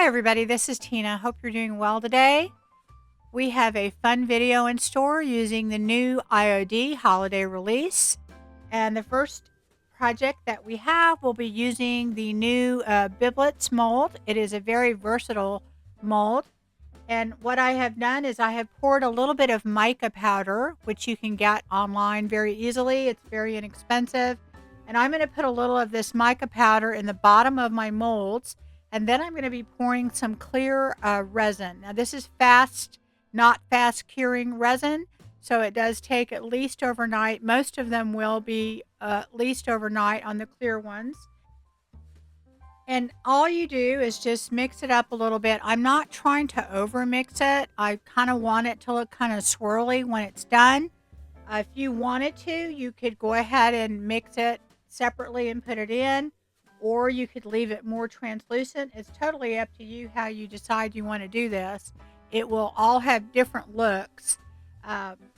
Hi everybody, this is Tina. Hope you're doing well today. We have a fun video in store using the new IOD holiday release. And the first project that we have will be using the new Biblets mold. It is a very versatile mold. And what I have done is I have poured a little bit of mica powder, which you can get online very easily. It's very inexpensive. And I'm going to put a little of this mica powder in the bottom of my molds. And then I'm going to be pouring some clear resin. Now this is not fast curing resin. So it does take at least overnight. Most of them will be at least overnight on the clear ones. And all you do is just mix it up a little bit. I'm not trying to over mix it. I kind of want it to look kind of swirly when it's done. If you wanted to, you could go ahead and mix it separately and put it in, or you could leave it more translucent. It's totally up to you how you decide you want to do this. It will all have different looks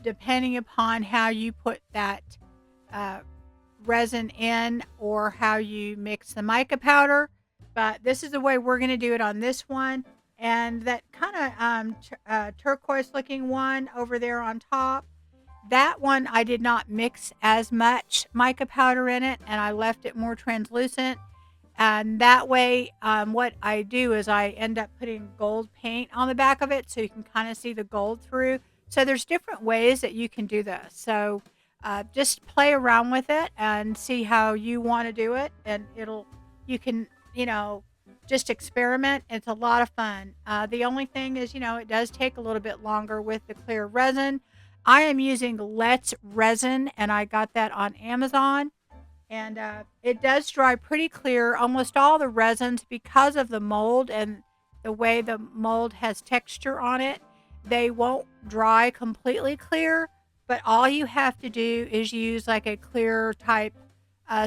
depending upon how you put that resin in or how you mix the mica powder. But this is the way we're going to do it on this one. And that kind of turquoise looking one over there on top, that one I did not mix as much mica powder in it, and I left it more translucent. And that way, what I do is I end up putting gold paint on the back of it so you can kind of see the gold through. So there's different ways that you can do this. So just play around with it and see how you want to do it. And you can, just experiment. It's a lot of fun. The only thing is, it does take a little bit longer with the clear resin. I am using Let's Resin, and I got that on Amazon. And it does dry pretty clear. Almost all the resins, because of the mold and the way the mold has texture on it, they won't dry completely clear. But all you have to do is use like a clear type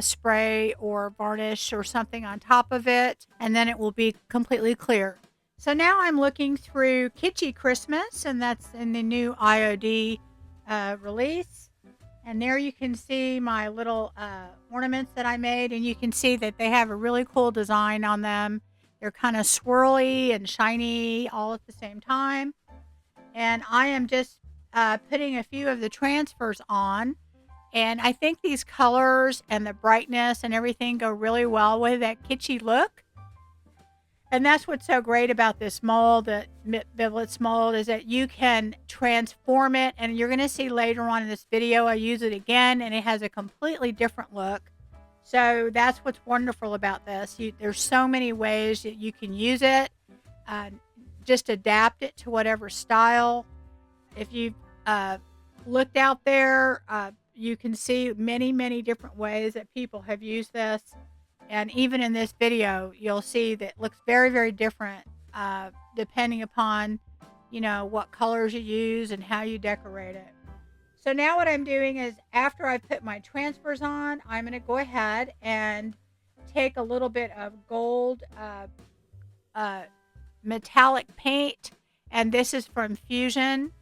spray or varnish or something on top of it, and then it will be completely clear. So now I'm looking through Kitschy Christmas, and that's in the new IOD release. And there you can see my little ornaments that I made, and you can see that they have a really cool design on them. They're kind of swirly and shiny all at the same time. And I am just putting a few of the transfers on. And I think these colors and the brightness and everything go really well with that kitschy look. And that's what's so great about this mold, the Biblets mold, is that you can transform it. And you're going to see later on in this video, I use it again, and it has a completely different look. So that's what's wonderful about this. There's so many ways that you can use it. Just adapt it to whatever style. If you've looked out there, you can see many, many different ways that people have used this. And even in this video, you'll see that it looks very, very different depending upon, what colors you use and how you decorate it. So now what I'm doing is, after I put my transfers on, I'm going to go ahead and take a little bit of gold metallic paint. And this is from Fusion.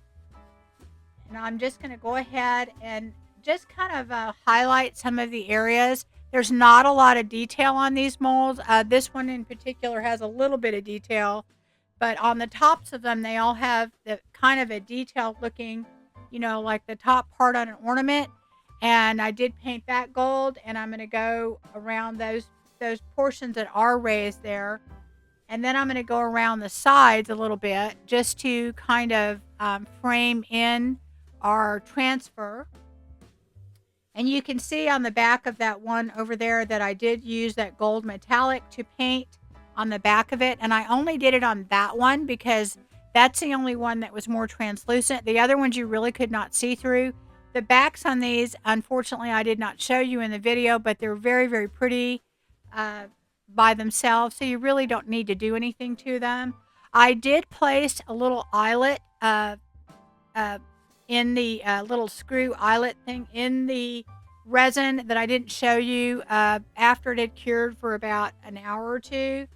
And I'm just going to go ahead and just kind of highlight some of the areas. There's not a lot of detail on these molds. This one in particular has a little bit of detail, but on the tops of them, they all have the kind of a detailed looking, like the top part on an ornament. And I did paint that gold, and I'm going to go around those portions that are raised there. And then I'm going to go around the sides a little bit just to kind of frame in our transfer. And you can see on the back of that one over there that I did use that gold metallic to paint on the back of it. And I only did it on that one because that's the only one that was more translucent. The other ones you really could not see through. The backs on these, unfortunately, I did not show you in the video, but they're very, very pretty by themselves. So you really don't need to do anything to them. I did place a little eyelet in the little screw eyelet thing in the resin that I didn't show you after it had cured for about an hour or two,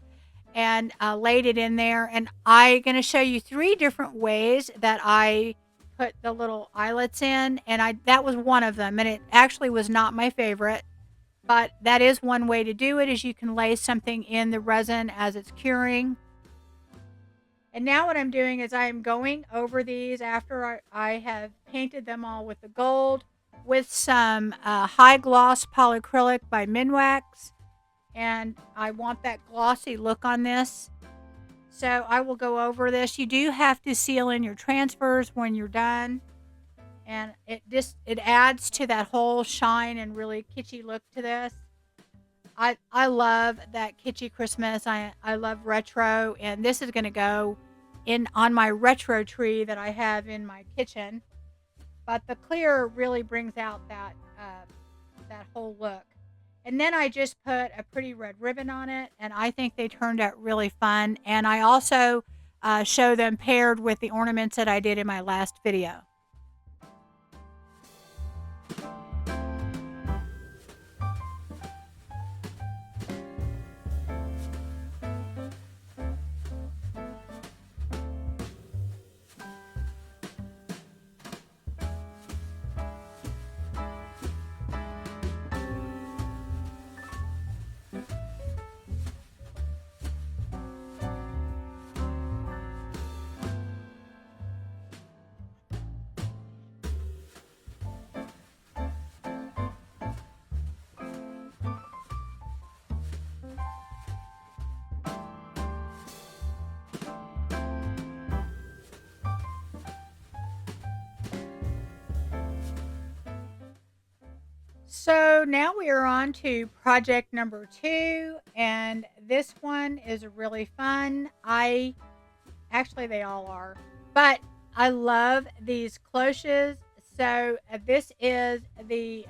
and laid it in there. And I'm going to show you 3 different ways that I put the little eyelets in, and that was one of them, and it actually was not my favorite. But that is one way to do it, is you can lay something in the resin as it's curing. And now what I'm doing is I am going over these after I have painted them all with the gold with some high gloss polyacrylic by Minwax. And I want that glossy look on this. So I will go over this. You do have to seal in your transfers when you're done. And it adds to that whole shine and really kitschy look to this. I love that kitschy Christmas. I love retro, and this is going to go in on my retro tree that I have in my kitchen. But the clear really brings out that whole look. And then I just put a pretty red ribbon on it, and I think they turned out really fun. And I also show them paired with the ornaments that I did in my last video. So now we are on to project number 2, and this one is really fun. Actually, they all are, but I love these cloches. So this is the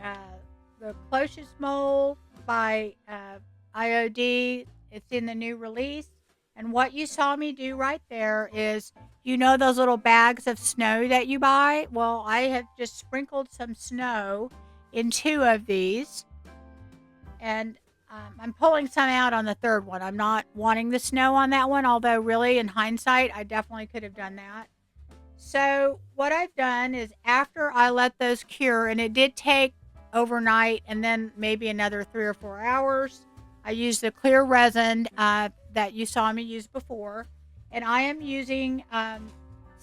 cloches mold by IOD. It's in the new release, and what you saw me do right there is, those little bags of snow that you buy. Well, I have just sprinkled some snow in 2 of these, and I'm pulling some out on the third one. I'm not wanting the snow on that one, although really in hindsight I definitely could have done that. So what I've done is, after I let those cure, and it did take overnight and then maybe another 3 or 4 hours, I used the clear resin that you saw me use before, and I am using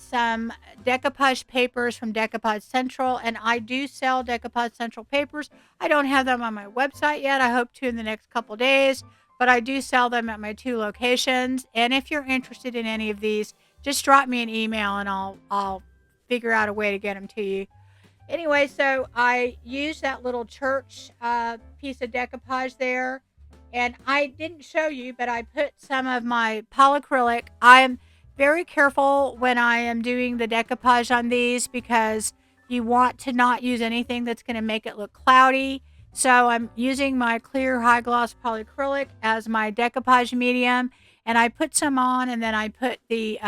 some decoupage papers from Decoupage Central, and I do sell Decoupage Central papers. I don't have them on my website yet. I hope to in the next couple days, but I do sell them at my 2 locations. And if you're interested in any of these, just drop me an email and I'll figure out a way to get them to you. Anyway, so I used that little church piece of decoupage there, and I didn't show you, but I put some of my polyacrylic. I'm very careful when I am doing the decoupage on these, because you want to not use anything that's going to make it look cloudy. So I'm using my clear high gloss polyacrylic as my decoupage medium, and I put some on, and then I put the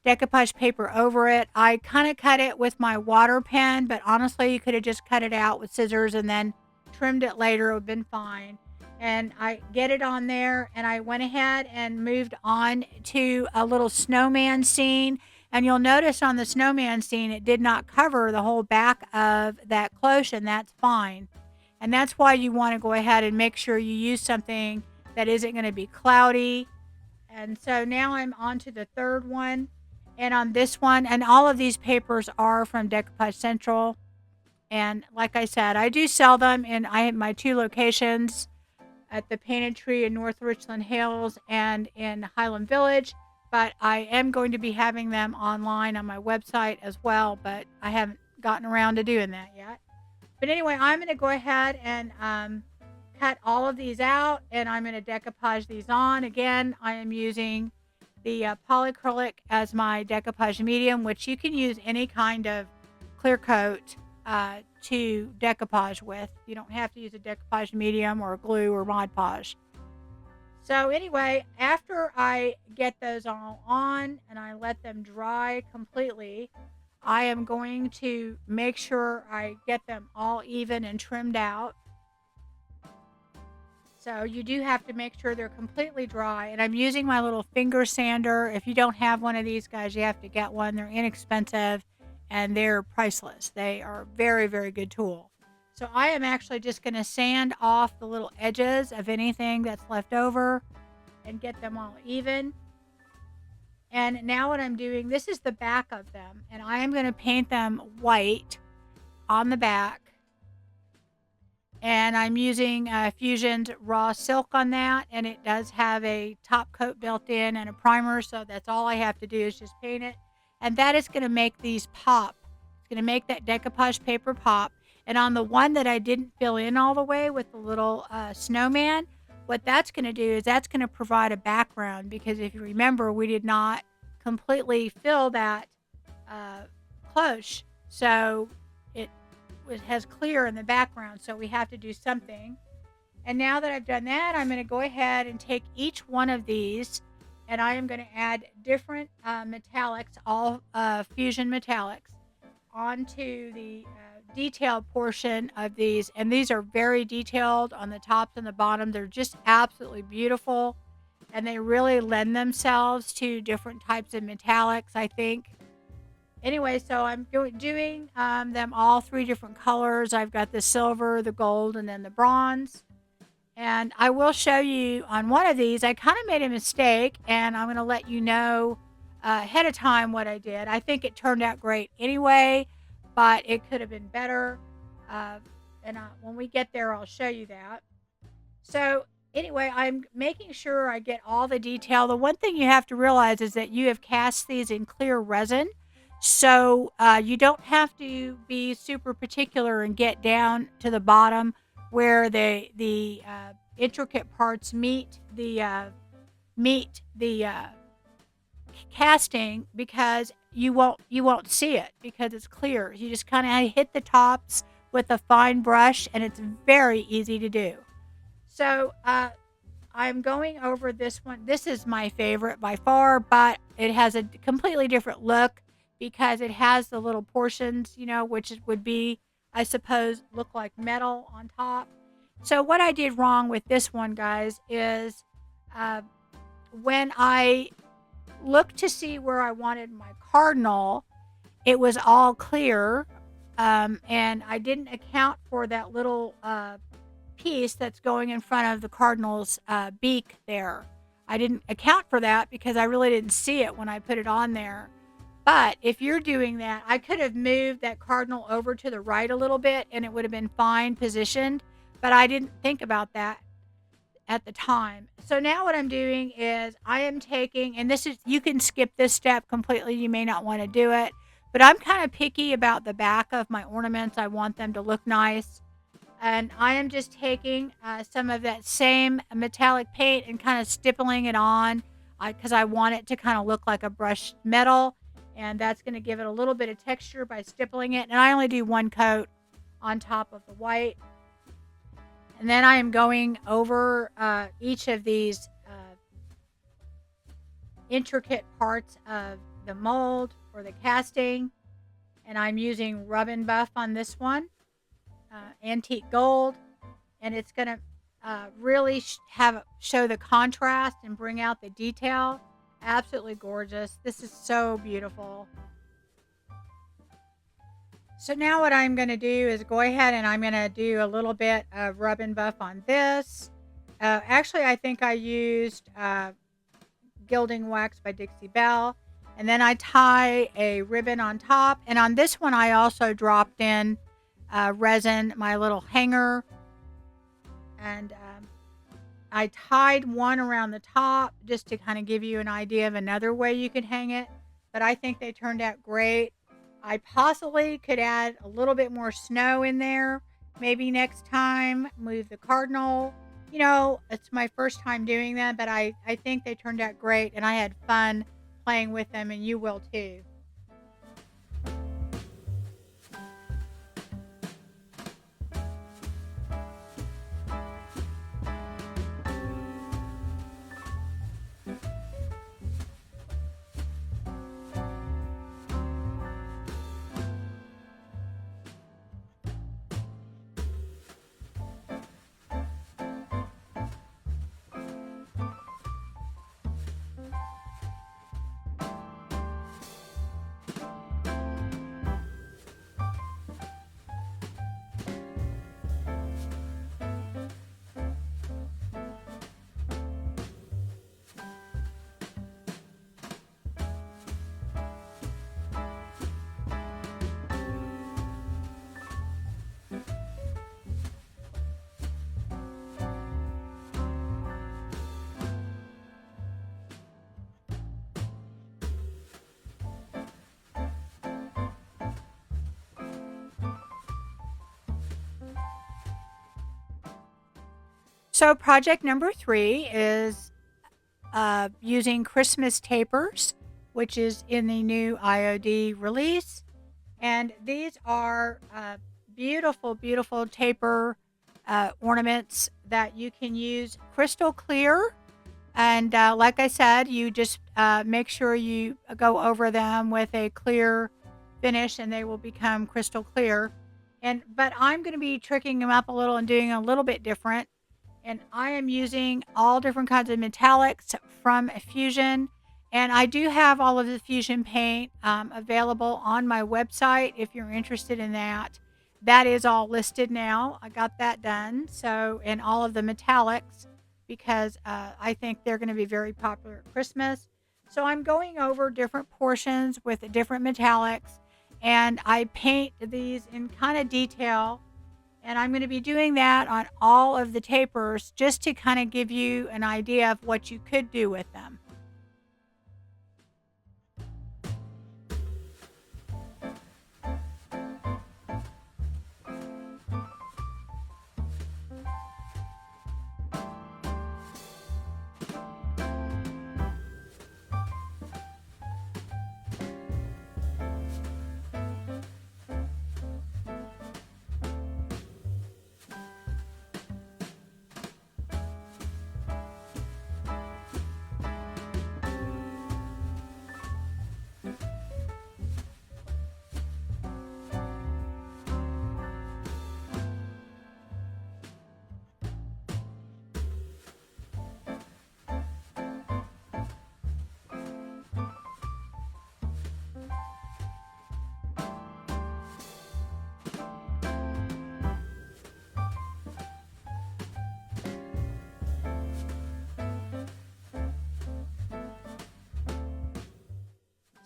decoupage paper over it. I kind of cut it with my water pen, but honestly, you could have just cut it out with scissors and then trimmed it later. It would have been fine. And I get it on there, and I went ahead and moved on to a little snowman scene. And you'll notice on the snowman scene, it did not cover the whole back of that cloche, and that's fine. And that's why you want to go ahead and make sure you use something that isn't going to be cloudy. And so now I'm on to the third one. And on this one, and all of these papers are from Decoupage Central. And like I said, I do sell them in my 2 locations, at the Painted Tree in North Richland Hills and in Highland Village. But I am going to be having them online on my website as well, but I haven't gotten around to doing that yet. But anyway, I'm going to go ahead and cut all of these out, and I'm going to decoupage these on. Again, I am using the polyacrylic as my decoupage medium, which you can use any kind of clear coat to decoupage with. You don't have to use a decoupage medium or glue or Mod Podge. So anyway, after I get those all on and I let them dry completely, I am going to make sure I get them all even and trimmed out. So you do have to make sure they're completely dry. And I'm using my little finger sander. If you don't have one of these guys, you have to get one. They're inexpensive and they're priceless. They are a very, very good tool. So I am actually just going to sand off the little edges of anything that's left over and get them all even. And now what I'm doing, this is the back of them, and I am going to paint them white on the back. And I'm using Fusion's raw silk on that, and it does have a top coat built in and a primer, so that's all I have to do is just paint it. And that is going to make these pop. It's going to make that decoupage paper pop. And on the one that I didn't fill in all the way with the little snowman, what that's going to do is that's going to provide a background, because if you remember, we did not completely fill that uh, cloche. So it has clear in the background, so we have to do something. And now that I've done that, I'm going to go ahead and take each one of these, and I am going to add different metallics, all Fusion metallics, onto the detailed portion of these. And these are very detailed on the tops and the bottom. They're just absolutely beautiful, and they really lend themselves to different types of metallics, I think. Anyway, so I'm doing them all three different colors. I've got the silver, the gold, and then the bronze. And I will show you on one of these, I kind of made a mistake, and I'm going to let you know ahead of time what I did. I think it turned out great anyway, but it could have been better. When we get there, I'll show you that. So anyway, I'm making sure I get all the detail. The one thing you have to realize is that you have cast these in clear resin. So you don't have to be super particular and get down to the bottom where the intricate parts meet the casting, because you won't see it because it's clear. You just kind of hit the tops with a fine brush, and it's very easy to do. So I'm going over this one. This is my favorite by far, but it has a completely different look because it has the little portions, which would be, I suppose, look like metal on top. So what I did wrong with this one, guys, is when I looked to see where I wanted my cardinal, it was all clear, and I didn't account for that little piece that's going in front of the cardinal's beak there. I didn't account for that because I really didn't see it when I put it on there. But if you're doing that, I could have moved that cardinal over to the right a little bit and it would have been fine positioned, but I didn't think about that at the time. So now what I'm doing is I am taking, and this is, you can skip this step completely, you may not want to do it, but I'm kind of picky about the back of my ornaments. I want them to look nice. And I am just taking some of that same metallic paint and kind of stippling it on because I want it to kind of look like a brushed metal. And that's going to give it a little bit of texture by stippling it. And I only do one coat on top of the white. And then I am going over each of these intricate parts of the mold or the casting. And I'm using Rub and Buff on this one. Antique gold, and it's going to really show the contrast and bring out the detail. Absolutely gorgeous. This is so beautiful. So now what I'm going to do is go ahead and I'm going to do a little bit of Rub and Buff on this. Actually, I think I used Gilding Wax by Dixie Belle, and then I tie a ribbon on top, and on this one I also dropped in resin, my little hanger, and I tied one around the top just to kind of give you an idea of another way you could hang it, but I think they turned out great. I possibly could add a little bit more snow in there, maybe next time, move the cardinal. It's my first time doing that, but I think they turned out great, and I had fun playing with them, and you will too. So project number 3 is using Christmas tapers, which is in the new IOD release. And these are beautiful, beautiful taper ornaments that you can use crystal clear. And like I said, you just make sure you go over them with a clear finish and they will become crystal clear. But I'm going to be tricking them up a little and doing a little bit different. And I am using all different kinds of metallics from Fusion. And I do have all of the Fusion paint available on my website if you're interested in that. That is all listed now. I got that done. So, and all of the metallics because I think they're going to be very popular at Christmas. So I'm going over different portions with different metallics and I paint these in kind of detail, and I'm going to be doing that on all of the tapers just to kind of give you an idea of what you could do with them.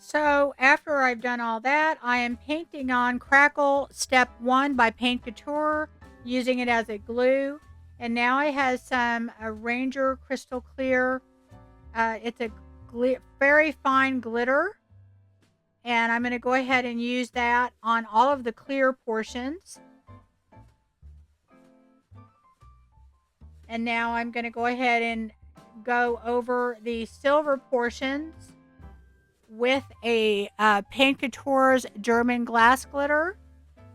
So after I've done all that, I am painting on Crackle Step 1 by Paint Couture, using it as a glue. And now I have some Ranger Crystal Clear. It's a very fine glitter. And I'm going to go ahead and use that on all of the clear portions. And now I'm going to go ahead and go over the silver portions with a Paint Couture's German glass glitter.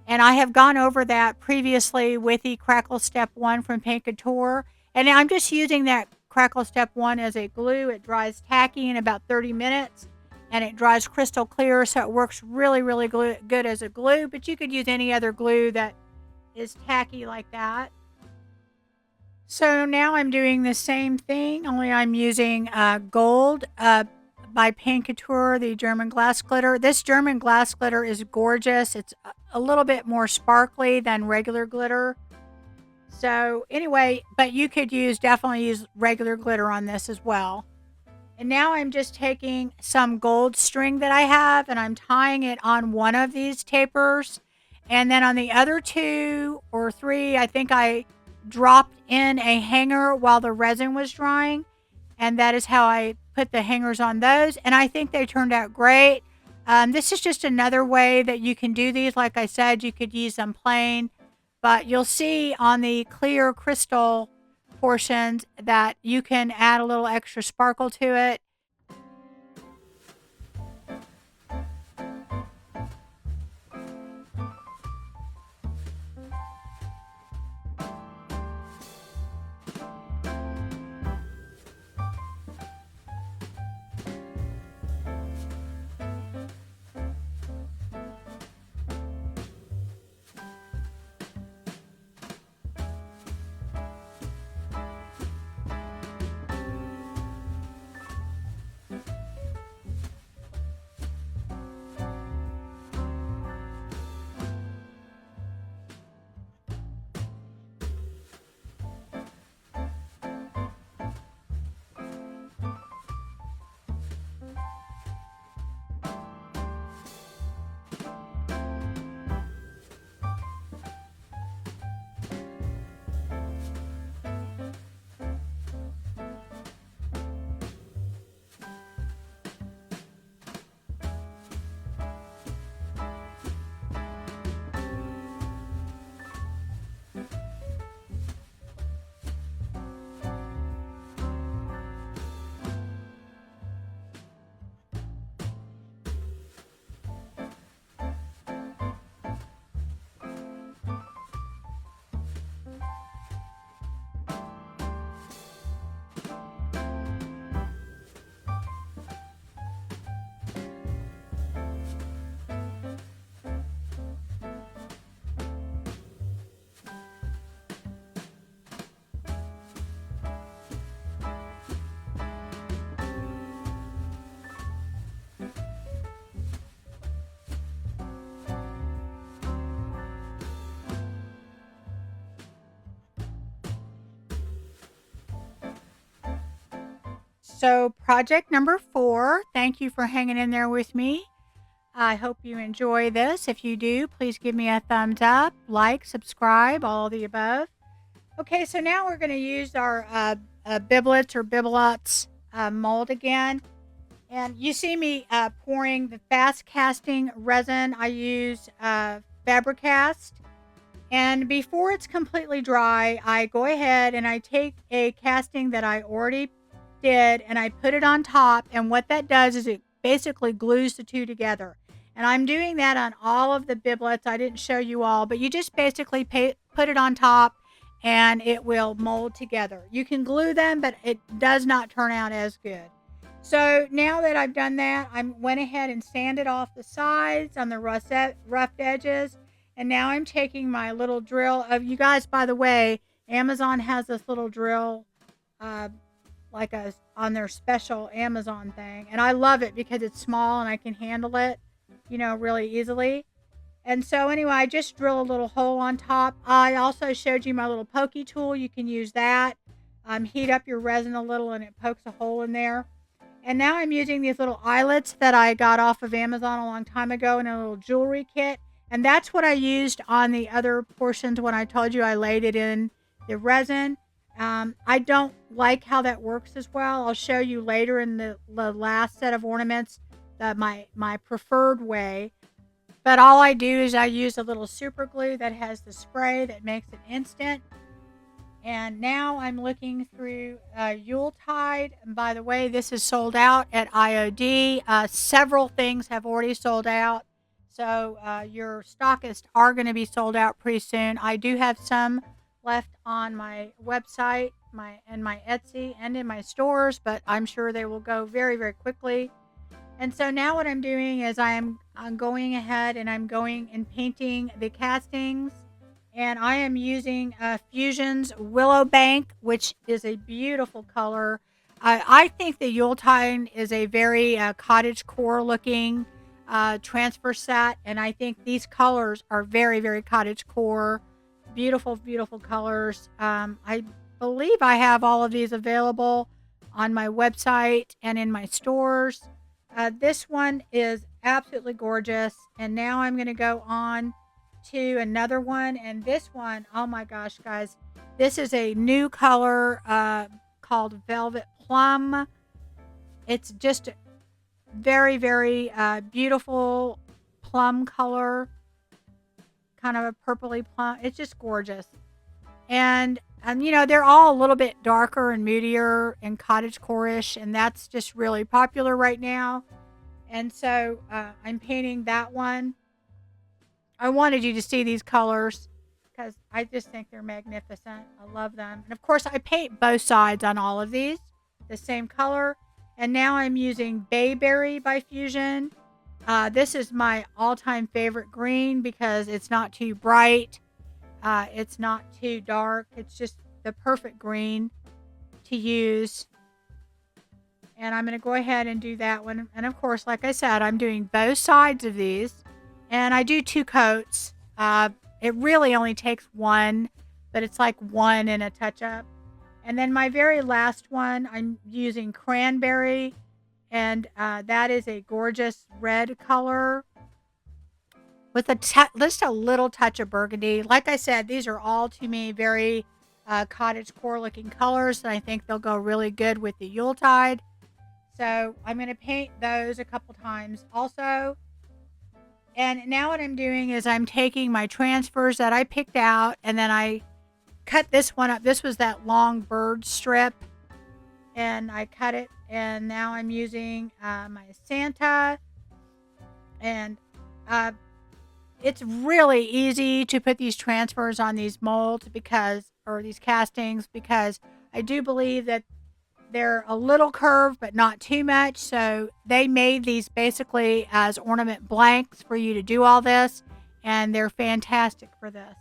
And I have gone over that previously with the Crackle Step 1 from Paint Couture. And I'm just using that Crackle Step 1 as a glue. It dries tacky in about 30 minutes. And it dries crystal clear, so it works really, really good as a glue. But you could use any other glue that is tacky like that. So now I'm doing the same thing, only I'm using gold by Paint Couture, the German glass glitter. This German glass glitter is gorgeous. It's a little bit more sparkly than regular glitter. So anyway, but you could definitely use regular glitter on this as well. And now I'm just taking some gold string that I have and I'm tying it on one of these tapers. And then on the other 2 or 3, I think I dropped in a hanger while the resin was drying. And that is how I put the hangers on those. And I think they turned out great. This is just another way that you can do these. Like I said, you could use them plain. But you'll see on the clear crystal portions that you can add a little extra sparkle to it. So project number 4, thank you for hanging in there with me. I hope you enjoy this. If you do, please give me a thumbs up, like, subscribe, all of the above. Okay, so now we're going to use our biblets or bibelots mold again. And you see me pouring the fast casting resin. I use Fabricast. And before it's completely dry, I go ahead and I take a casting that I already did and I put it on top. And what that does is it basically glues the two together. And I'm doing that on all of the biblets. I didn't show you all, but you just basically put it on top and it will mold together. You can glue them, but it does not turn out as good. So now that I've done that, I went ahead and sanded off the sides on the rough edges. And now I'm taking my little drill. You guys, by the way, Amazon has this little drill on their special Amazon thing. And I love it because it's small and I can handle it, really easily. And so anyway, I just drill a little hole on top. I also showed you my little pokey tool. You can use that. Heat up your resin a little and it pokes a hole in there. And now I'm using these little eyelets that I got off of Amazon a long time ago in a little jewelry kit. And that's what I used on the other portions when I told you I laid it in the resin. I don't like how that works as well. I'll show you later in the last set of ornaments my preferred way. But all I do is I use a little super glue that has the spray that makes it instant. And now I'm looking through Yuletide. And by the way, this is sold out at IOD. Several things have already sold out. So your stockists are going to be sold out pretty soon. I do have some left on my website, and my Etsy, and in my stores, but I'm sure they will go very, very quickly. And so now what I'm doing is I'm going ahead and I'm going and painting the castings. And I am using Fusion's Willow Bank, which is a beautiful color. I think the Yuletide is a very cottage core looking transfer set, and I think these colors are very, very cottage core. Beautiful, beautiful colors. I believe I have all of these available on my website and in my stores. This one is absolutely gorgeous, and now I'm going to go on to another one. And this one, oh my gosh, guys, this is a new color called Velvet Plum. It's just very, very beautiful plum color, kind of a purpley plum. It's just gorgeous. And they're all a little bit darker and moodier and cottage core-ish, and that's just really popular right now. And so I'm painting that one. I wanted you to see these colors because I just think they're magnificent. I love them. And of course, I paint both sides on all of these the same color. And now I'm using Bayberry by Fusion. This is my all-time favorite green because it's not too bright. It's not too dark. It's just the perfect green to use. And I'm going to go ahead and do that one. And of course, like I said, I'm doing both sides of these. And I do 2 coats. It really only takes one, but it's like one and a touch-up. And then my very last one, I'm using Cranberry. And that is a gorgeous red color with just a little touch of burgundy. Like I said, these are all, to me, very cottage core looking colors. And I think they'll go really good with the Yuletide. So I'm going to paint those a couple times also. And now what I'm doing is I'm taking my transfers that I picked out, and then I cut this one up. This was that long bird strip, and I cut it. And now I'm using my Santa, and it's really easy to put these transfers on these molds or these castings, because I do believe that they're a little curved, but not too much. So they made these basically as ornament blanks for you to do all this. And they're fantastic for this.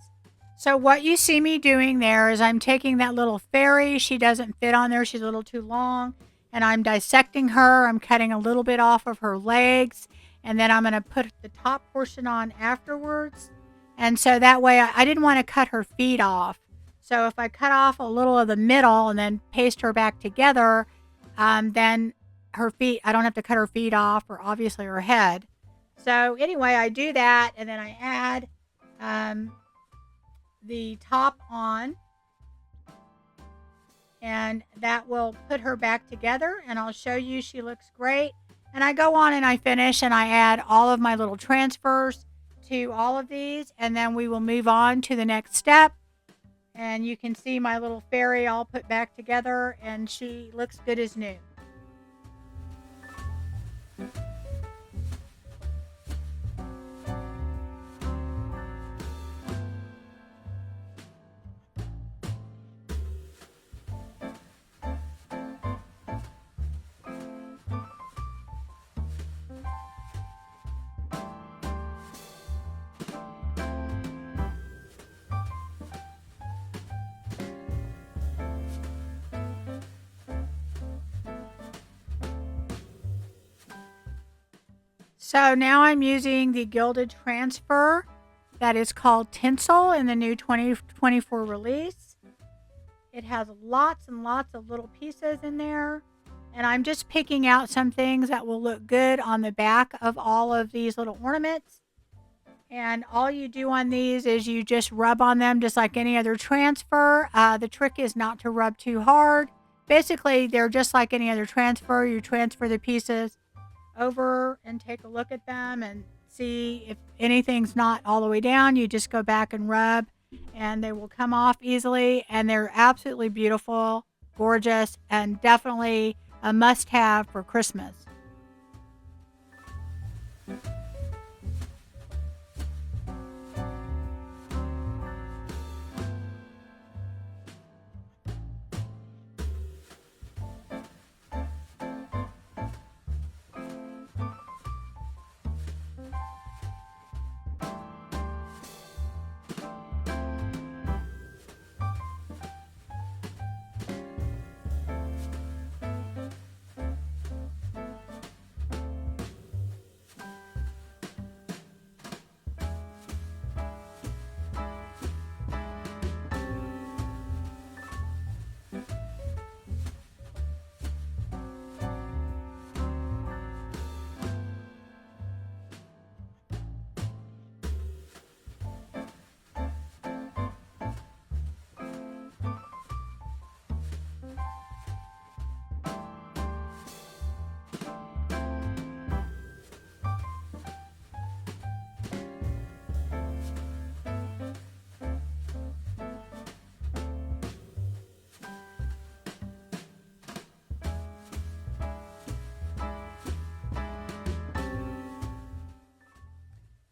So what you see me doing there is I'm taking that little fairy. She doesn't fit on there. She's a little too long. And I'm dissecting her. I'm cutting a little bit off of her legs. And then I'm going to put the top portion on afterwards. And so that way I didn't want to cut her feet off. So if I cut off a little of the middle and then paste her back together, then her feet, I don't have to cut her feet off or obviously her head. So anyway, I do that and then I add um, the top on, and that will put her back together, and I'll show you she looks great. And I go on and I finish and I add all of my little transfers to all of these, and then we will move on to the next step. And you can see my little fairy all put back together, and she looks good as new. So now I'm using the gilded transfer that is called Tinsel in the new 2024 release. It has lots and lots of little pieces in there. And I'm just picking out some things that will look good on the back of all of these little ornaments. And all you do on these is you just rub on them just like any other transfer. The trick is not to rub too hard. Basically, they're just like any other transfer. You transfer the pieces over and take a look at them and see if anything's not all the way down. You just go back and rub and they will come off easily, and they're absolutely beautiful, gorgeous, and definitely a must-have for Christmas.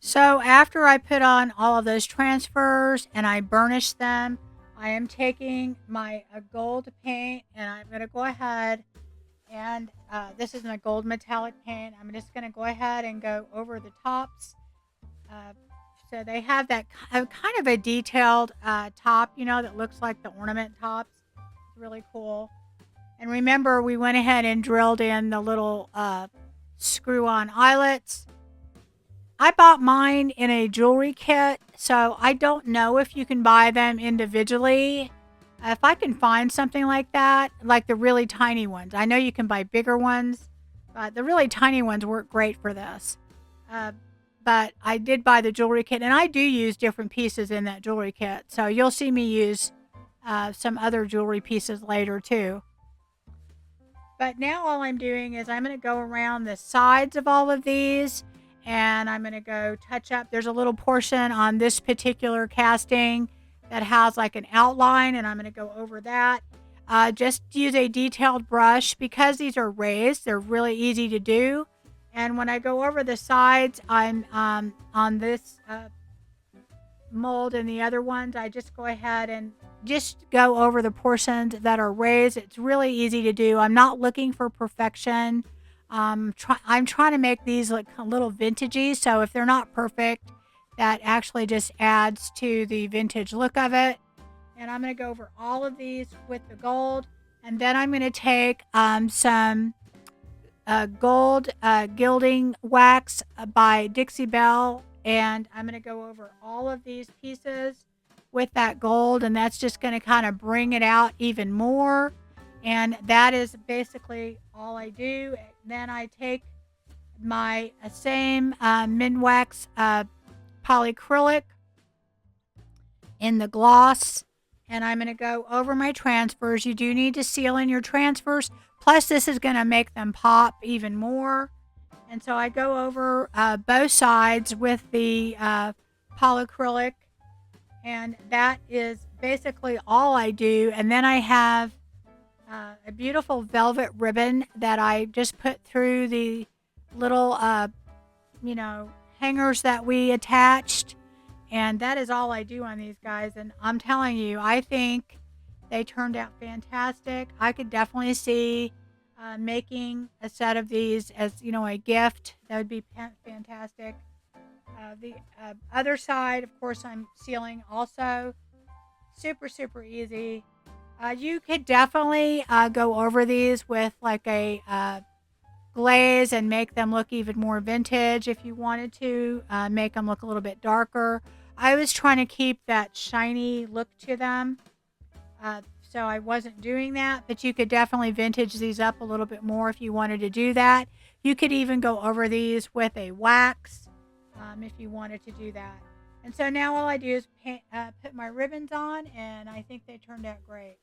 So after I put on all of those transfers and I burnish them, I am taking my gold paint and I'm going to go ahead and this is my gold metallic paint. I'm just going to go ahead and go over the tops. So they have that kind of a detailed top, you know, that looks like the ornament tops. It's really cool. And remember, we went ahead and drilled in the little screw-on eyelets. I bought mine in a jewelry kit, so I don't know if you can buy them individually. If I can find something like that, like the really tiny ones. I know you can buy bigger ones, but the really tiny ones work great for this. But I did buy the jewelry kit, and I do use different pieces in that jewelry kit. So you'll see me use some other jewelry pieces later too. But now all I'm doing is I'm going to go around the sides of all of these, and I'm going to go touch up. There's a little portion on this particular casting that has like an outline, and I'm going to go over that. Just use a detailed brush because these are raised. They're really easy to do. And when I go over the sides, I'm on this mold and the other ones, I just go ahead and just go over the portions that are raised. It's really easy to do. I'm not looking for perfection. I'm trying to make these look a little vintagey, so if they're not perfect, that actually just adds to the vintage look of it. And I'm going to go over all of these with the gold, and then I'm going to take some gold gilding wax by Dixie Belle, and I'm going to go over all of these pieces with that gold, and that's just going to kind of bring it out even more. And that is basically all I do. Then I take my same Minwax polyacrylic in the gloss, and I'm going to go over my transfers. You do need to seal in your transfers. Plus, this is going to make them pop even more. And so I go over both sides with the polyacrylic, and that is basically all I do. And then I have a beautiful velvet ribbon that I just put through the little, hangers that we attached. And that is all I do on these guys. And I'm telling you, I think they turned out fantastic. I could definitely see making a set of these as, a gift. That would be fantastic. The other side, of course, I'm sealing also. Super, super easy. You could definitely go over these with like a glaze and make them look even more vintage if you wanted to. Make them look a little bit darker. I was trying to keep that shiny look to them, so I wasn't doing that, but you could definitely vintage these up a little bit more if you wanted to do that. You could even go over these with a wax if you wanted to do that. And so now all I do is put my ribbons on, and I think they turned out great.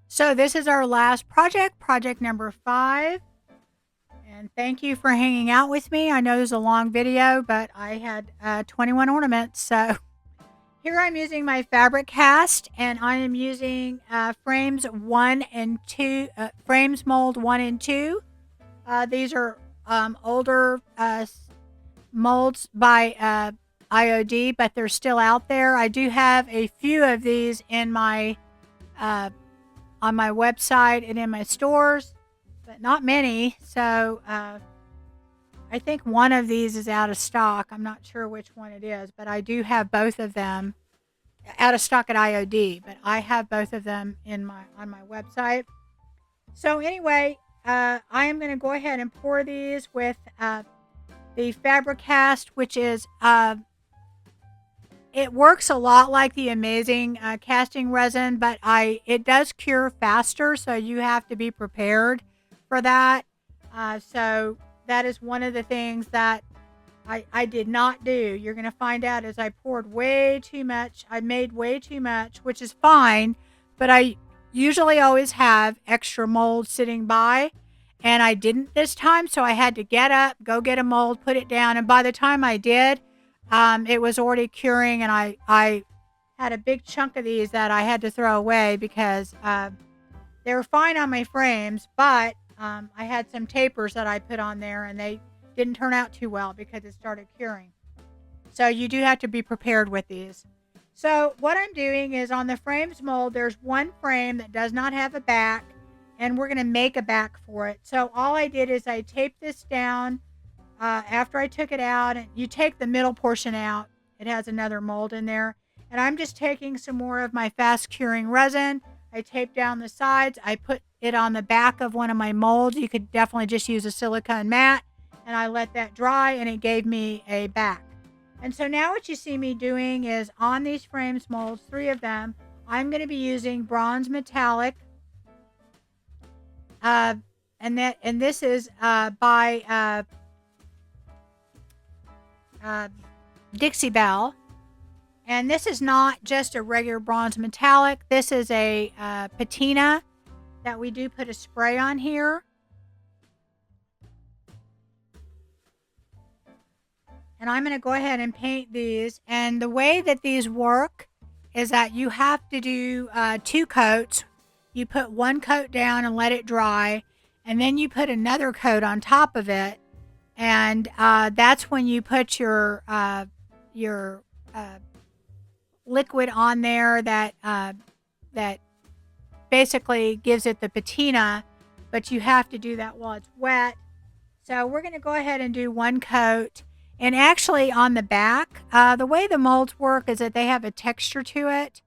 So this is our last project number 5. And thank you for hanging out with me. I know this is a long video, but I had 21 ornaments. So here I'm using my fabric cast, and I am using frames 1 and 2, frames mold 1 and 2. These are older molds by IOD, but they're still out there. I do have a few of these in my on my website and in my stores, but not many. So I think one of these is out of stock. I'm not sure which one it is, but I do have both of them out of stock at IOD, but I have both of them on my website. So anyway, I am going to go ahead and pour these with the fabric cast, which is it works a lot like the amazing casting resin, but it does cure faster, so you have to be prepared for that. So that is one of the things that I did not do. You're going to find out as I poured way too much. I made way too much, which is fine, but I usually always have extra mold sitting by, and I didn't this time, so I had to get up, go get a mold, put it down, and by the time I did, it was already curing, and I had a big chunk of these that I had to throw away because they were fine on my frames, but I had some tapers that I put on there, and they didn't turn out too well because it started curing. So you do have to be prepared with these. So what I'm doing is on the frames mold, there's one frame that does not have a back, and we're going to make a back for it. So all I did is I taped this down after I took it out, and you take the middle portion out. It has another mold in there. And I'm just taking some more of my fast curing resin. I taped down the sides. I put it on the back of one of my molds. You could definitely just use a silicone mat. And I let that dry, and it gave me a back. And so now what you see me doing is on these frames molds, 3 of them, I'm going to be using bronze metallic. And and this is by uh, Dixie Belle. And this is not just a regular bronze metallic. This is a patina that we do put a spray on here. And I'm going to go ahead and paint these. And the way that these work is that you have to do 2 coats. You put 1 coat down and let it dry. And then you put another coat on top of it. And that's when you put your liquid on there that basically gives it the patina, but you have to do that while it's wet. So we're going to go ahead and do 1 coat. And actually on the back, the way the molds work is that they have a texture to it.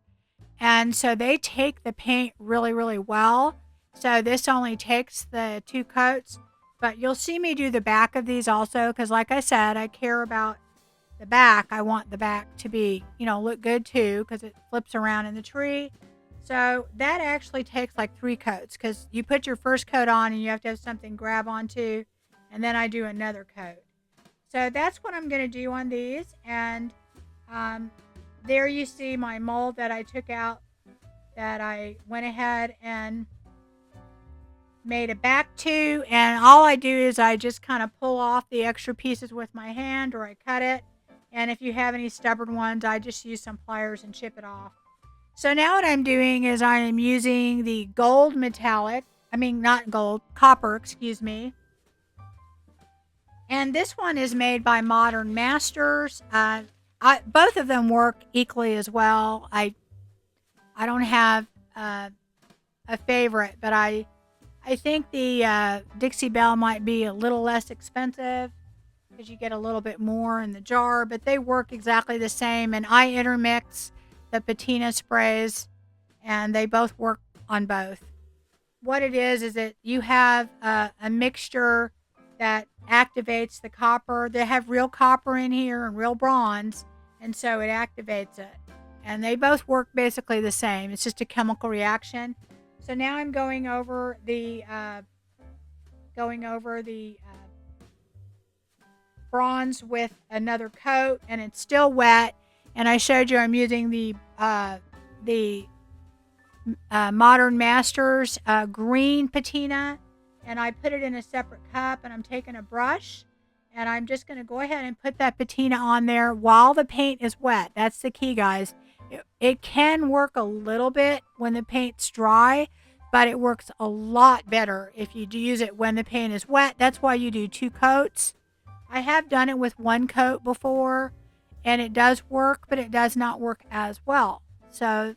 And so they take the paint really, really well. So this only takes the 2 coats. But you'll see me do the back of these also because like I said, I care about the back. I want the back to be, look good too because it flips around in the tree. So that actually takes like 3 coats because you put your first coat on and you have to have something grab onto. And then I do another coat. So that's what I'm going to do on these. And there you see my mold that I took out that I went ahead and made a back to. And all I do is I just kind of pull off the extra pieces with my hand or I cut it. And if you have any stubborn ones, I just use some pliers and chip it off. So now what I'm doing is I am using the gold metallic. Not gold, copper, excuse me. And this one is made by Modern Masters. Both of them work equally as well. I don't have a favorite, but I think the Dixie Belle might be a little less expensive because you get a little bit more in the jar, but they work exactly the same. And I intermix the patina sprays, and they both work on both. What it is that you have a mixture that activates the copper. They have real copper in here and real bronze, and so it activates it. And they both work basically the same. It's just a chemical reaction. So now I'm going over the bronze with another coat, and it's still wet. And I showed you I'm using the Modern Masters green patina. And I put it in a separate cup, and I'm taking a brush, and I'm just going to go ahead and put that patina on there while the paint is wet. That's the key, guys. It can work a little bit when the paint's dry, but it works a lot better if you do use it when the paint is wet. That's why you do 2 coats. I have done it with 1 coat before, and it does work, but it does not work as well. So,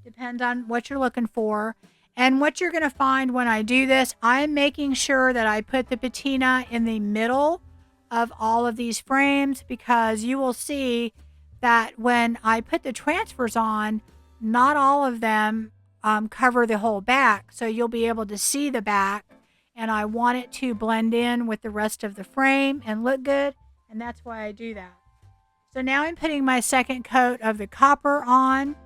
depends on what you're looking for. And what you're going to find when I do this, I'm making sure that I put the patina in the middle of all of these frames because you will see that when I put the transfers on, not all of them cover the whole back. So you'll be able to see the back, and I want it to blend in with the rest of the frame and look good, and that's why I do that. So now I'm putting my second coat of the copper on.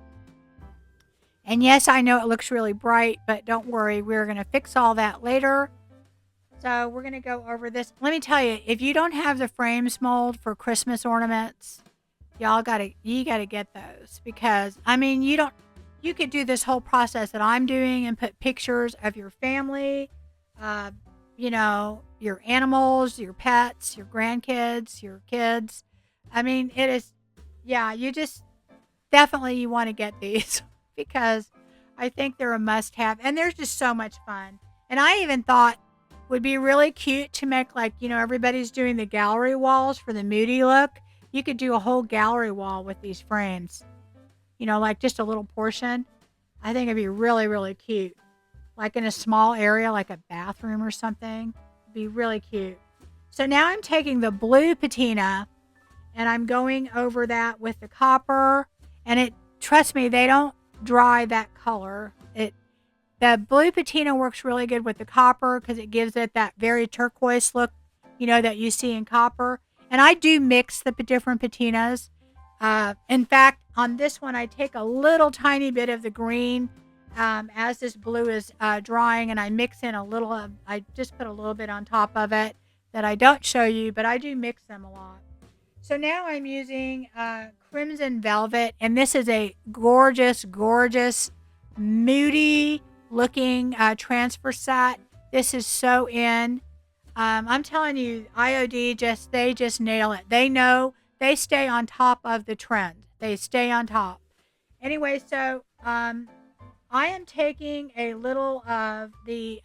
And yes, I know it looks really bright, but don't worry, we're going to fix all that later. So we're going to go over this. Let me tell you, if you don't have the frames mold for Christmas ornaments, you gotta get those because you could do this whole process that I'm doing and put pictures of your family, your animals, your pets, your grandkids, your kids. You just definitely you want to get these. Because I think they're a must-have, and they're just so much fun. And I even thought would be really cute to make everybody's doing the gallery walls for the Moody look. You could do a whole gallery wall with these frames, just a little portion. I think it'd be really, really cute. Like in a small area, like a bathroom or something. It'd be really cute. So now I'm taking the blue patina, and I'm going over that with the copper, and trust me, they don't dry that color. The blue patina works really good with the copper because it gives it that very turquoise look, that you see in copper. And I do mix the different patinas. In fact, on this one, I take a little tiny bit of the green as this blue is drying, and I mix in a little of, I just put a little bit on top of it that I don't show you, but I do mix them a lot. So now I'm using Crimson Velvet, and this is a gorgeous, gorgeous, Moody looking transfer set. This is so in. I'm telling you, IOD they just nail it. They know, they stay on top of the trend. They stay on top. Anyway, so I am taking a little of the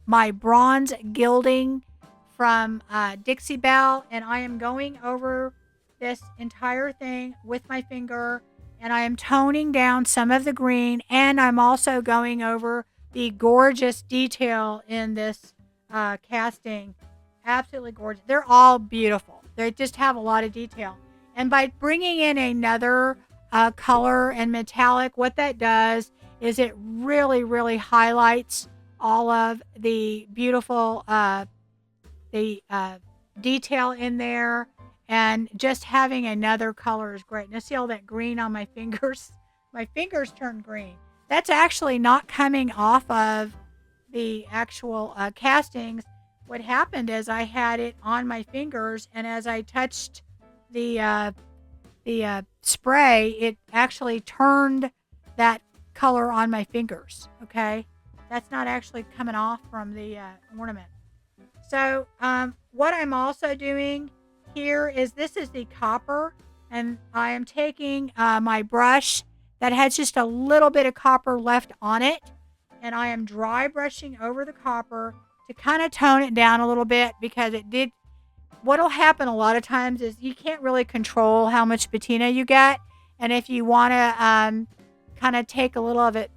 my bronze gilding from Dixie Belle, and I am going over this entire thing with my finger, and I am toning down some of the green, and I'm also going over the gorgeous detail in this casting. Absolutely gorgeous. They're all beautiful. They just have a lot of detail. And by bringing in another color and metallic, what that does is it really, really highlights all of the beautiful the detail in there. And just having another color is great. Now see all that green on my fingers? My fingers turned green. That's actually not coming off of the actual castings. What happened is I had it on my fingers, and as I touched the spray, it actually turned that color on my fingers. Okay, that's not actually coming off from the ornament. So what I'm also doing here is, this is the copper, and I am taking my brush that has just a little bit of copper left on it, and I am dry brushing over the copper to kind of tone it down a little bit, because it did. What'll happen a lot of times is you can't really control how much patina you get, and if you want to kind of take a little of it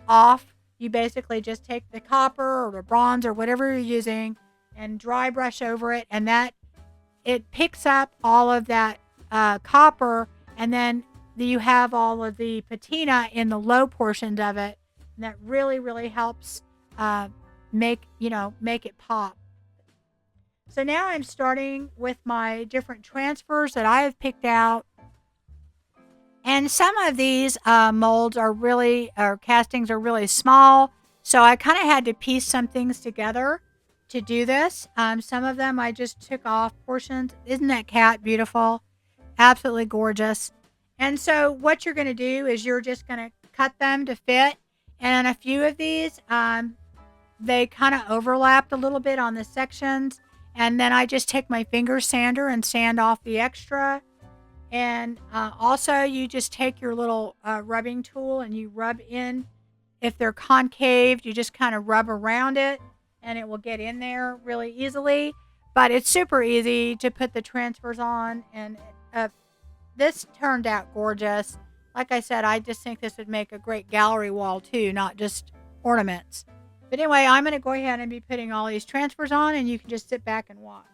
off, you basically just take the copper or the bronze or whatever you're using and dry brush over it, and that it picks up all of that copper, and then you have all of the patina in the low portions of it, and that really, really helps make it pop. So now I'm starting with my different transfers that I have picked out. And some of these molds or castings are really small. So I kind of had to piece some things together to do this. Some of them I just took off portions. Isn't that cat beautiful? Absolutely gorgeous. And so what you're going to do is you're just going to cut them to fit. And a few of these, they kind of overlapped a little bit on the sections. And then I just take my finger sander and sand off the extra. And also you just take your little rubbing tool and you rub in. If they're concave, you just kind of rub around it and it will get in there really easily. But it's super easy to put the transfers on. And this turned out gorgeous. Like I said, I just think this would make a great gallery wall too, not just ornaments. But anyway, I'm going to go ahead and be putting all these transfers on, and you can just sit back and watch.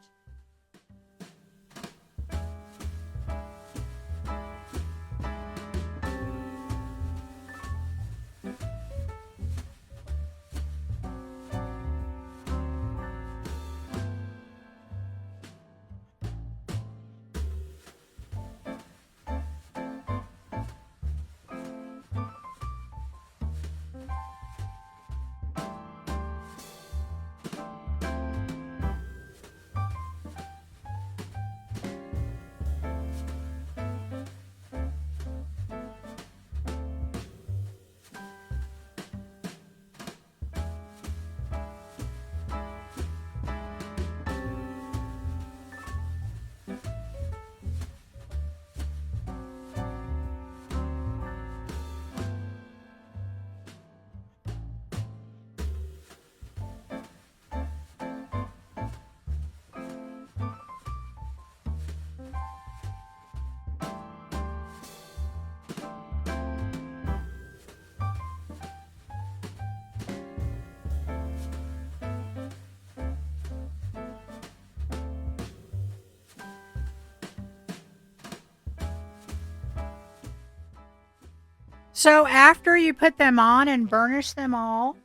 So after you put them on and burnish them all,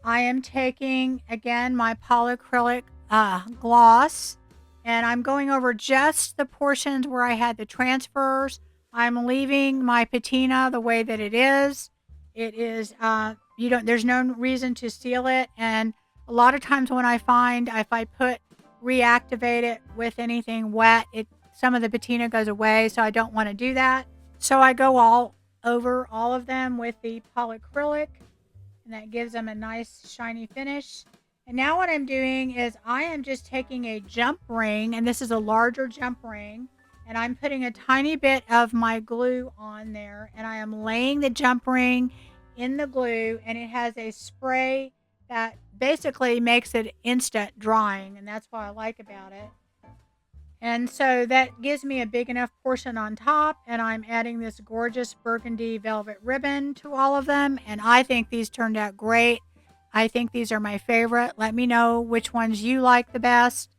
I am taking, again, my polyacrylic gloss, and I'm going over just the portions where I had the transfers. I'm leaving my patina the way that it is. It is there's no reason to seal it. And a lot of times when I find if I reactivate it with anything wet, some of the patina goes away. So I don't want to do that. So I go all over all of them with the polyacrylic, and that gives them a nice shiny finish. And now what I'm doing is I am just taking a jump ring, and this is a larger jump ring, and I'm putting a tiny bit of my glue on there, and I am laying the jump ring in the glue, and it has a spray that basically makes it instant drying, and that's what I like about it. And so that gives me a big enough portion on top, and I'm adding this gorgeous burgundy velvet ribbon to all of them, and I think these turned out great. I think these are my favorite. Let me know which ones you like the best.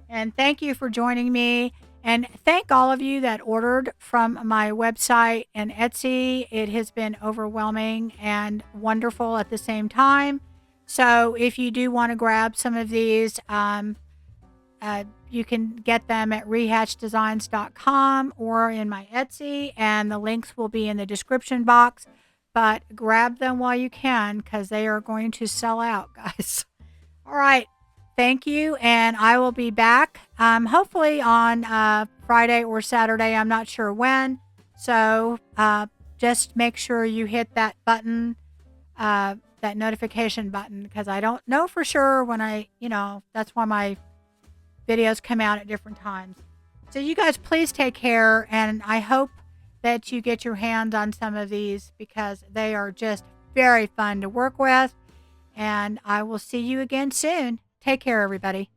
And thank you for joining me. And thank all of you that ordered from my website and Etsy. It has been overwhelming and wonderful at the same time. So if you do want to grab some of these, you can get them at rehatchdesigns.com or in my Etsy, and the links will be in the description box. But grab them while you can, because they are going to sell out, guys. All right. Thank you. And I will be back hopefully on Friday or Saturday. I'm not sure when. So just make sure you hit that button, that notification button, because I don't know for sure when that's why my videos come out at different times. So you guys please take care, and I hope that you get your hands on some of these, because they are just very fun to work with. And I will see you again soon. Take care, everybody.